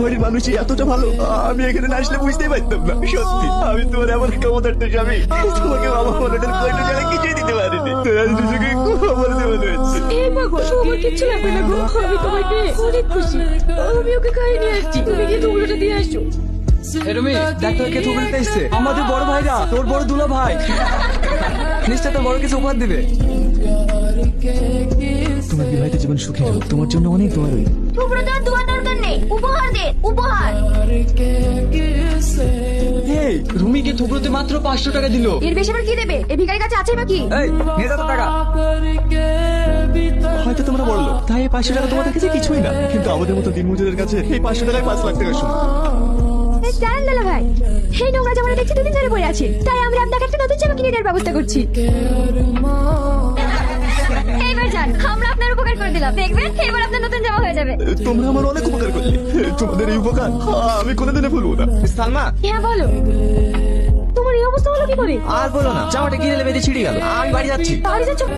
বাড়ির মানুষই এতটা ভালো, আমি এখানে না আসলে বুঝতেই পারতাম না। সত্যি আমি তোমার এমন ক্ষমতার্থ স্বামী, তোমাকে বাবা মনের কয়টা ছাড়া কিছুই দিতে পারিনি। তোরা দুজনকে খবর দেওয়া হয়েছে। এই পাগল, তোমার কিচ্ছু লাগবে না গো, আমি তোমাকে অনেক খুশি। আমি ওকে খাইয়ে নিয়ে আসছি, তুমি গিয়ে থুবড়োটা দিয়ে আসো। রুমি, দেখ তোর কে থুবড়িতে এসছে। আমাদের বড় ভাইরা, তোর বড় দুলা ভাই। নিশ্চয় তোর বড় কিছু উপহার দিবে। তোমার বিবাহিত জীবন সুখী হোক, তোমার জন্য অনেক দোয়া রইল। থুবড়ো দেওয়ার দোয়া দরকার নেই, উপহার দে, উপহার। এই রুমিকে থুবড়োতে মাত্র 500 টাকা দিল। এর বেশি আবার কি দেবে? এই ভিখারির কাছে আছে বাকি? এই নিয়ে যা তো টাকা। হয়তো তোমরা বললো তাই এই 500 টাকা তোমাদের কাছে কিছুই না, কিন্তু আমাদের মতো দিনমজুরের কাছে এই 500 টাকায় 5 লাখ টাকা সমান। দাঁড়ান দাদা ভাই, এই নোংরা জামাটা দেখছি দুদিন ধরে পড়ে আছে, তাই আমরা আপনাকে একটা নতুন জামা কিনে দেওয়ার ব্যবস্থা করছি। এইবার যান, আমরা আপনার উপকার করে দিলাম, দেখবেন এবার আপনার নতুন জামা হয়ে যাবে। তোমরা আমার অনেক উপকার করলে, তোমাদের এই উপকার আমি কোনোদিনও ভুলবো না। সালমা, হ্যাঁ বলো, তোমার এই অবস্থা হলো কি করে? আর বলো না, জামাটা কিনে নেবে ছিড়ে গেল। আমি বাড়ি যাচ্ছি। বাড়ি যাচ্ছ?